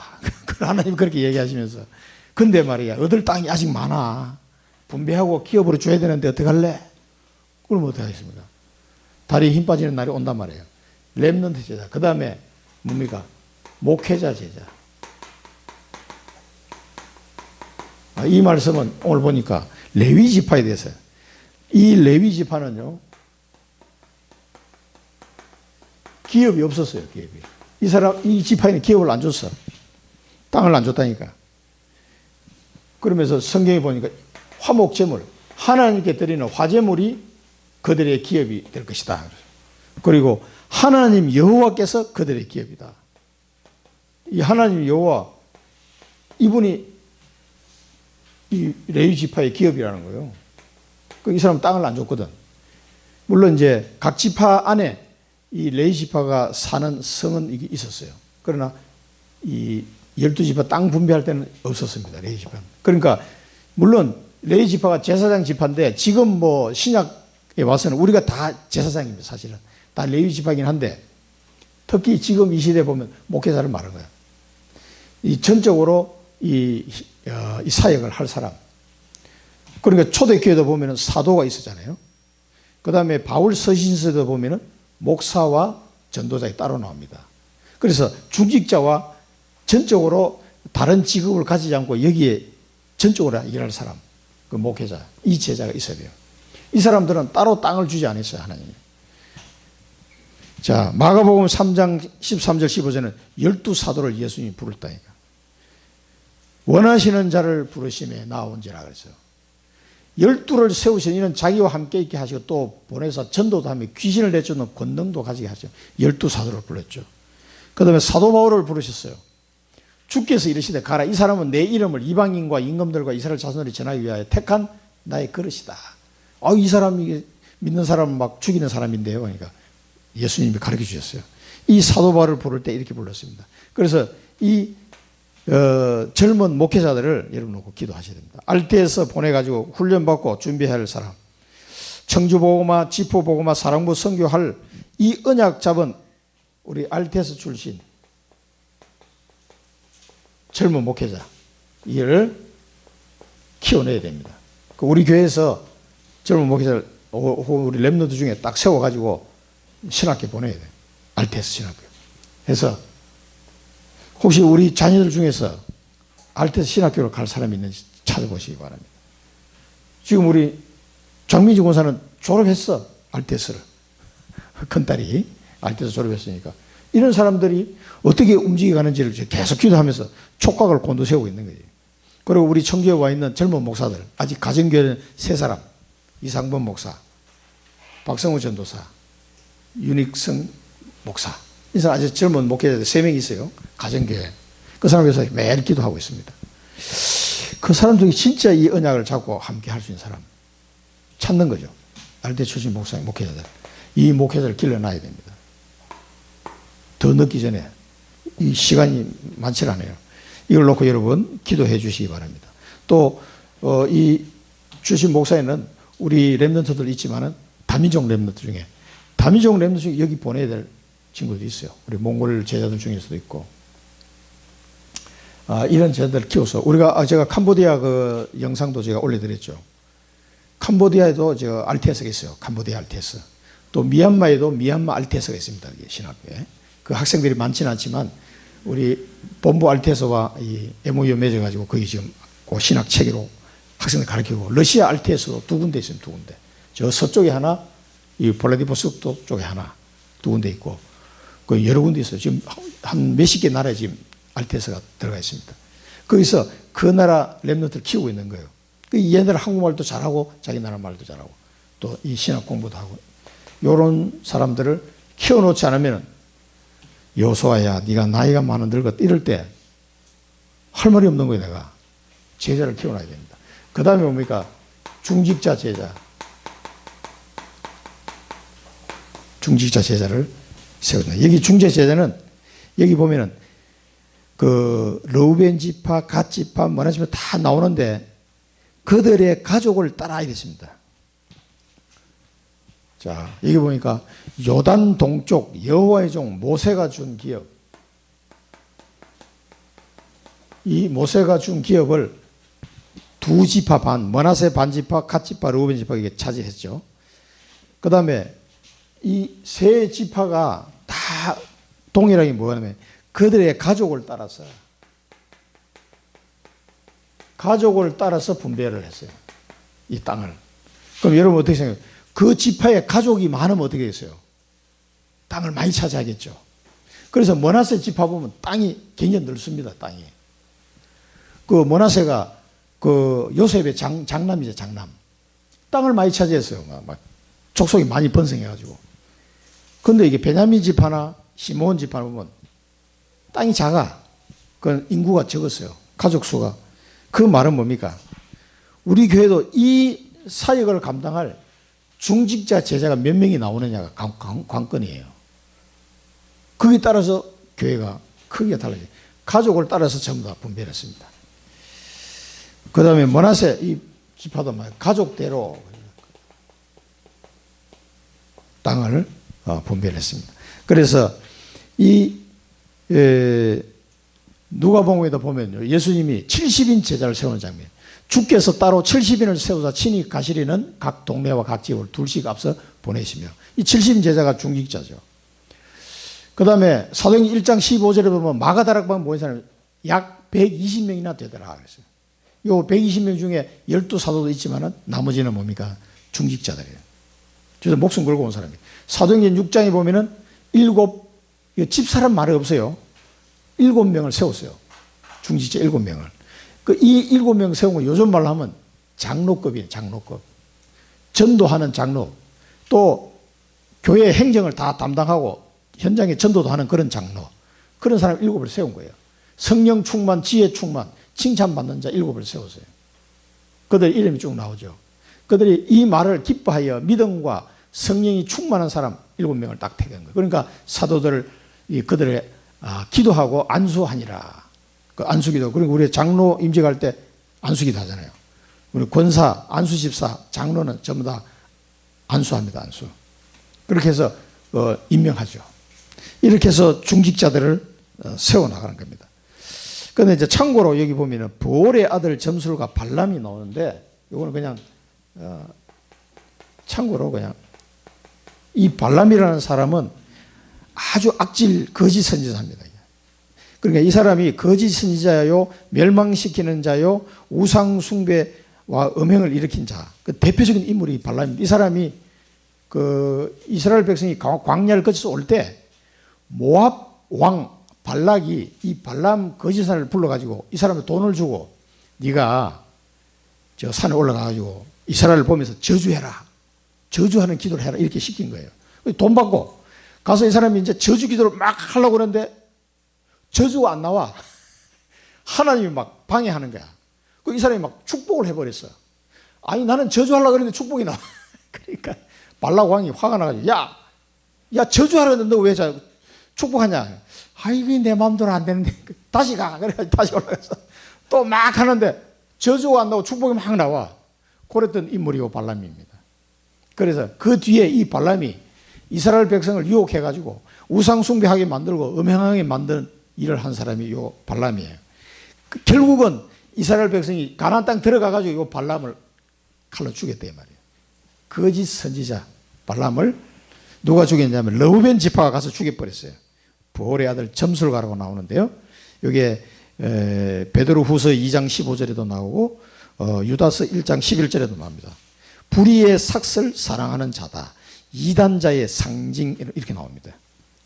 하나님 그렇게 얘기하시면서 근데 말이야, 얻을 땅이 아직 많아. 분배하고 기업으로 줘야 되는데 어떡할래? 그럼 어떡하겠습니까? 다리에 힘 빠지는 날이 온단 말이에요. 렘넌트 제자. 그 다음에 뭡니까? 목회자 제자. 이 말씀은 오늘 보니까 레위 지파에 대해서, 이 레위 지파는요, 기업이 없었어요. 기업이. 이 지파에는 기업을 안 줬어. 땅을 안 줬다니까. 그러면서 성경에 보니까 화목제물, 하나님께 드리는 화제물이 그들의 기업이 될 것이다. 그리고 하나님 여호와께서 그들의 기업이다. 이 하나님 여호와, 이분이 이 레위 지파의 기업이라는 거예요. 이 사람 땅을 안 줬거든. 물론 이제 각 지파 안에 이 레위 지파가 사는 성은 이게 있었어요. 그러나 이 12지파 땅 분배할 때는 없었습니다. 레위 지파는. 그러니까 물론 레위 지파가 제사장 지파인데 지금 신약에 와서는 우리가 다 제사장입니다. 사실은 다 레위 지파이긴 한데 특히 지금 이 시대에 보면 목회자를 말하는 거예요. 이 전적으로 이 사역을 할 사람. 그러니까 초대교회도 보면 사도가 있었잖아요. 그 다음에 바울 서신서도 보면 목사와 전도자가 따로 나옵니다. 그래서 중직자와 전적으로 다른 직업을 가지지 않고 여기에 전적으로 일할 사람, 그 목회자, 이 제자가 있어야 돼요. 이 사람들은 따로 땅을 주지 않았어요, 하나님이. 자, 마가복음 3장 13절 15절은 12사도를 예수님이 부를다니까. 원하시는 자를 부르심에 나온지라 그랬어요. 12를 세우신 이는 자기와 함께 있게 하시고 또 보내서 전도도 하며 귀신을 내쫓는 권능도 가지게 하죠. 12사도를 불렀죠. 그 다음에 사도 바울을 부르셨어요. 주께서 이르시되 가라. 이 사람은 내 이름을 이방인과 임금들과 이스라엘 자손들이 전하기 위하여 택한 나의 그릇이다. 이 사람이 믿는 사람은 막 죽이는 사람인데요. 그러니까 예수님이 가르쳐 주셨어요. 이 사도 바울을 부를 때 이렇게 불렀습니다. 그래서 이 젊은 목회자들을 여러분 놓고 기도하셔야 됩니다. 알테에서 보내가지고 훈련받고 준비해야 할 사람, 청주보고마, 지포보고마, 사랑부 선교할 이 언약 잡은 우리 알테에서 출신 젊은 목회자, 이를 키워내야 됩니다. 우리 교회에서 젊은 목회자를 우리 렘너드 중에 딱 세워가지고 신학교 보내야 돼요. 알테에서 신학교. 해서 혹시 우리 자녀들 중에서 알테스 신학교를 갈 사람이 있는지 찾아보시기 바랍니다. 지금 우리 장민지 권사는 졸업했어. 알테스를. 큰딸이 알테스 졸업했으니까. 이런 사람들이 어떻게 움직여가는지를 계속 기도하면서 촉각을 곤두세우고 있는 거예요. 그리고 우리 청주에 와 있는 젊은 목사들, 아직 가정교회는 세 사람, 이상범 목사, 박성우 전도사, 윤익성 목사, 이 사람 아주 젊은 목회자들 3명 있어요. 가정교회. 그 사람 위해서 매일 기도하고 있습니다. 그 사람 중에 진짜 이 언약을 잡고 함께 할 수 있는 사람 찾는 거죠. 알테 출신 목사, 목회자들. 이 목회자를 길러놔야 됩니다. 더 늦기 전에. 이 시간이 많지 않아요. 이걸 놓고 여러분 기도해 주시기 바랍니다. 또 이 출신 목사에는 우리 렘넌트들 있지만은 다민족 렘넌트 중에 여기 보내야 될 친구도 있어요. 우리 몽골 제자들 중에서도 있고. 이런 제자들을 키워서 제가 캄보디아 그 영상도 제가 올려드렸죠. 캄보디아에도 저 RTS가 있어요. 캄보디아 RTS. 또 미얀마에도 미얀마 RTS가 있습니다. 신학교에. 그 학생들이 많지는 않지만 우리 본부 RTS와 이 MOU 맺어가지고 거기 지금 그 신학 체계로 학생들 가르치고, 러시아 RTS도 두 군데 있습니다. 두 군데. 저 서쪽에 하나, 이 블라디보스토크 쪽에 하나, 두 군데 있고, 그 여러 군데 있어요. 지금 한 몇십 개 나라에 지금 RTS가 들어가 있습니다. 거기서 그 나라 랩런트를 키우고 있는 거예요. 얘네들 한국말도 잘하고 자기 나라 말도 잘하고 또 이 신학 공부도 하고, 이런 사람들을 키워놓지 않으면 여호수아야 네가 나이가 많은 늙었다 이럴 때 할 말이 없는 거예요. 내가 제자를 키워놔야 됩니다. 그 다음에 뭡니까? 중직자 제자. 중직자 제자를 세운다. 여기 중직자 제자는 여기 보면은 그 르우벤 지파, 갓 지파, 머나 지파 다 나오는데 그들의 가족을 따라야 됐습니다. 자, 여기 보니까 요단 동쪽 여호와의 종 모세가 준 기업, 이 모세가 준 기업을 두 지파 반, 머나세 반 지파, 갓 지파, 르우벤 지파 이게 차지했죠. 그 다음에 이 세 지파가 다 동일하게 뭐냐면 그들의 가족을 따라서 분배를 했어요. 이 땅을. 그럼 여러분 어떻게 생각해요? 그 지파에 가족이 많으면 어떻게 했어요? 땅을 많이 차지하겠죠. 그래서 머나세 지파 보면 땅이 굉장히 넓습니다. 땅이. 그 머나세가 그 요셉의 장남이죠. 장남. 땅을 많이 차지했어요. 막 족속이 많이 번성해가지고. 근데 이게 베냐민 지파나 시므온 지파 보면 땅이 작아. 그 인구가 적었어요. 가족 수가. 그 말은 뭡니까? 우리 교회도 이 사역을 감당할 중직자 제자가 몇 명이 나오느냐가 관건이에요. 거기에 따라서 교회가 크기가 달라져요. 가족을 따라서 전부 다 분배를 했습니다. 그 다음에 머나세 이 지파도 가족대로 땅을 분배를 했습니다. 그래서 이 누가복음에도 보면요, 예수님이 70인 제자를 세우는 장면, 주께서 따로 70인을 세우사 친히 가시리는 각 동네와 각 지역을 둘씩 앞서 보내시며, 이 70인 제자가 중직자죠. 그 다음에 사도행전 1장 15절에 보면 마가다락방 모인 사람이 약 120명이나 되더라 그랬어요. 요 120명 중에 12사도도 있지만 나머지는 뭡니까? 중직자들이에요. 그래서 목숨 걸고 온 사람이에요. 사도행전 6장에 보면은 집사람 말이 없어요. 7명을 세웠어요. 중직자 7명을. 이 7명 세운 거 요즘 말로 하면 장로급이에요. 장로급. 전도하는 장로. 또 교회 행정을 다 담당하고 현장에 전도도 하는 그런 장로. 그런 사람 7을 세운 거예요. 성령 충만, 지혜 충만, 칭찬받는 자 7을 세웠어요. 그들 이름이 쭉 나오죠. 그들이 이 말을 기뻐하여 믿음과 성령이 충만한 사람 7명을 딱 택한 거예요. 그러니까 사도들을 그들의 기도하고 안수하니라. 그 안수기도. 그리고 우리 장로 임직할 때 안수기도 하잖아요. 우리 권사, 안수집사, 장로는 전부 다 안수합니다. 안수. 그렇게 해서 임명하죠. 이렇게 해서 중직자들을 세워나가는 겁니다. 그런데 이제 참고로 여기 보면은 부올의 아들 점술과 발람이 나오는데, 이거는 그냥 참고로 그냥 이 발람이라는 사람은 아주 악질 거짓 선지자입니다. 그러니까 이 사람이 거짓 선지자요, 멸망시키는 자요, 우상 숭배와 음행을 일으킨 자, 그 대표적인 인물이 발람입니다. 이 사람이 그 이스라엘 백성이 광야를 거쳐서 올 때 모압 왕 발락이 이 발람 거짓사를 불러가지고 이 사람에 돈을 주고 네가 저 산에 올라가가지고 이스라엘을 보면서 저주해라, 저주하는 기도를 해라, 이렇게 시킨 거예요. 돈 받고 가서 이 사람이 이제 저주 기도를 막 하려고 그러는데 저주가 안 나와. 하나님이 막 방해하는 거야. 이 사람이 막 축복을 해버렸어. 아니 나는 저주하려고 그랬는데 축복이 나와. 그러니까 발락 왕이 화가 나가지고 야 저주하려는데 너 왜 축복하냐. 아이고 내 마음대로 안 되는데 다시 가. 그래가지고 다시 올라가서 또 막 하는데 저주가 안 나오고 축복이 막 나와. 그랬던 인물이고 발람입니다. 그래서 그 뒤에 이 발람이 이스라엘 백성을 유혹해가지고 우상 숭배하게 만들고 음행하게 만든 일을 한 사람이 요 발람이에요. 결국은 이스라엘 백성이 가나안 땅 들어가가지고 요 발람을 칼로 죽였대 말이에요. 거짓 선지자 발람을 누가 죽였냐면 르우벤 지파가 가서 죽여버렸어요. 부올의 아들 점술가라고 나오는데요. 이게 베드로후서 2장 15절에도 나오고 유다서 1장 11절에도 나옵니다. 불의의 삭슬 사랑하는 자다. 이단자의 상징 이렇게 나옵니다.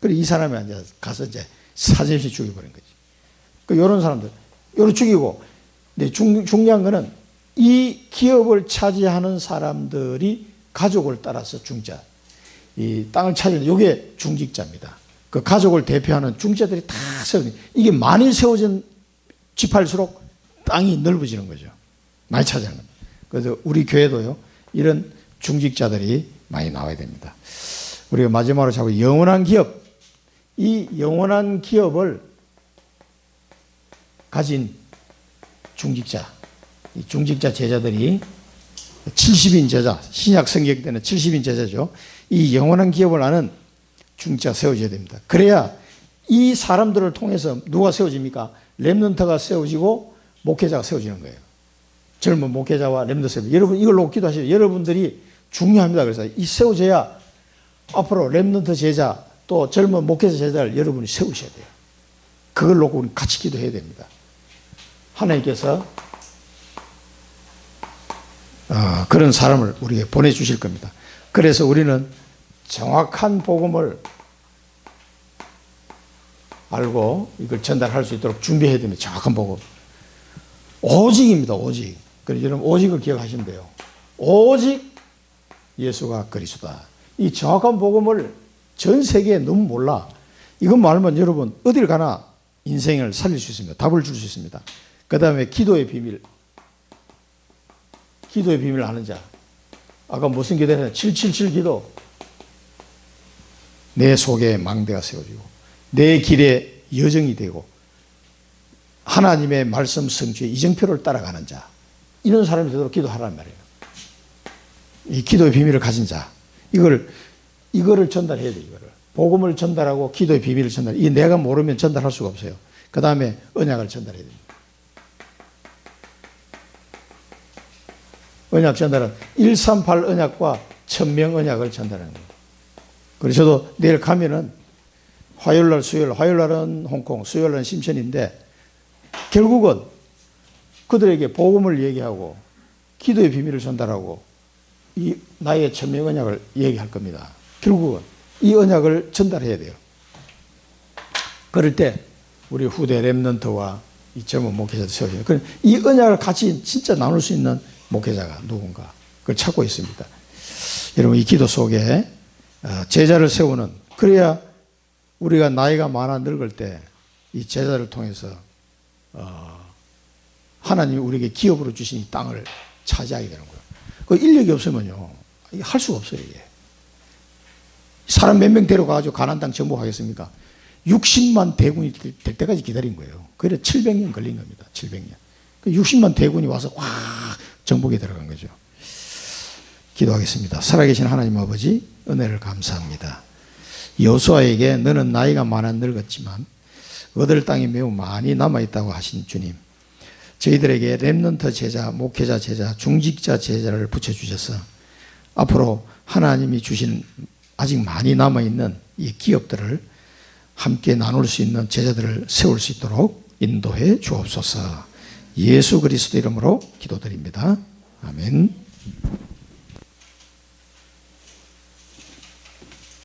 그리고 이 사람이 가서 이제 사제시 죽여버린 거지. 이런 사람들, 요런 죽이고, 근데 중요한 거는 이 기업을 차지하는 사람들이 가족을 따라서 중자, 이 땅을 차지하는 이게 중직자입니다. 그 가족을 대표하는 중자들이 다 세워진, 이게 많이 세워진 지파일수록 땅이 넓어지는 거죠. 많이 차지하는 겁니다. 그래서 우리 교회도요, 이런 중직자들이 많이 나와야 됩니다. 우리가 마지막으로 자꾸 영원한 기업, 이 영원한 기업을 가진 중직자, 이 중직자 제자들이 70인 제자, 신약 성경 때는 70인 제자죠. 이 영원한 기업을 아는 중직자가 세워져야 됩니다. 그래야 이 사람들을 통해서 누가 세워집니까? 렘넌트가 세워지고 목회자가 세워지는 거예요. 젊은 목회자와 렘넌트 세워집니다. 여러분 이걸 놓고 기도하시죠. 여러분들이 중요합니다. 그래서 이 세워져야 앞으로 렘넌트 제자 또 젊은 목회자 제자를 여러분이 세우셔야 돼요. 그걸 놓고 우리 같이 기도해야 됩니다. 하나님께서 그런 사람을 우리에게 보내주실 겁니다. 그래서 우리는 정확한 복음을 알고 이걸 전달할 수 있도록 준비해야 됩니다. 정확한 복음. 오직입니다. 오직. 그래서 여러분 오직을 기억하시면 돼요. 오직 예수가 그리스도다. 이 정확한 복음을 전 세계에 너무 몰라. 이것만 알면 여러분 어딜 가나 인생을 살릴 수 있습니다. 답을 줄 수 있습니다. 그 다음에 기도의 비밀. 기도의 비밀을 아는 자. 아까 무슨 기도했냐? 777 기도. 내 속에 망대가 세워지고 내 길에 여정이 되고 하나님의 말씀 성취의 이정표를 따라가는 자. 이런 사람이 되도록 기도하라는 말이에요. 이 기도의 비밀을 가진 자. 이거를 전달해야 돼요. 이거를. 복음을 전달하고 기도의 비밀을 전달. 이 내가 모르면 전달할 수가 없어요. 그 다음에 언약을 전달해야 됩니다. 언약 전달은 138 언약과 1000명 언약을 전달하는 거예요. 그래서 저도 내일 가면은 화요일날, 수요일, 화요일날은 홍콩, 수요일날은 심천인데 결국은 그들에게 복음을 얘기하고 기도의 비밀을 전달하고 이 나의 1000명 언약을 얘기할 겁니다. 결국은 이 언약을 전달해야 돼요. 그럴 때 우리 후대 렘넌트와 이 젊은 목회자도 세워져요. 이 언약을 같이 진짜 나눌 수 있는 목회자가 누군가 그걸 찾고 있습니다. 여러분 이 기도 속에 제자를 세우는, 그래야 우리가 나이가 많아 늙을 때 이 제자를 통해서 하나님이 우리에게 기업으로 주신 이 땅을 차지하게 되는 거예요. 그 인력이 없으면요 할 수가 없어요. 이게 사람 몇 명 데려가가지고 가나안 땅 정복하겠습니까? 60만 대군이 될 때까지 기다린 거예요. 그래 700년 걸린 겁니다. 700년. 60만 대군이 와서 확 정복에 들어간 거죠. 기도하겠습니다. 살아계신 하나님 아버지, 은혜를 감사합니다. 여호수아에게 너는 나이가 많아 늙었지만 얻을 땅이 매우 많이 남아있다고 하신 주님, 저희들에게 렘넌트 제자, 목회자 제자, 중직자 제자를 붙여주셔서 앞으로 하나님이 주신 아직 많이 남아있는 이 기업들을 함께 나눌 수 있는 제자들을 세울 수 있도록 인도해 주옵소서. 예수 그리스도 이름으로 기도드립니다. 아멘.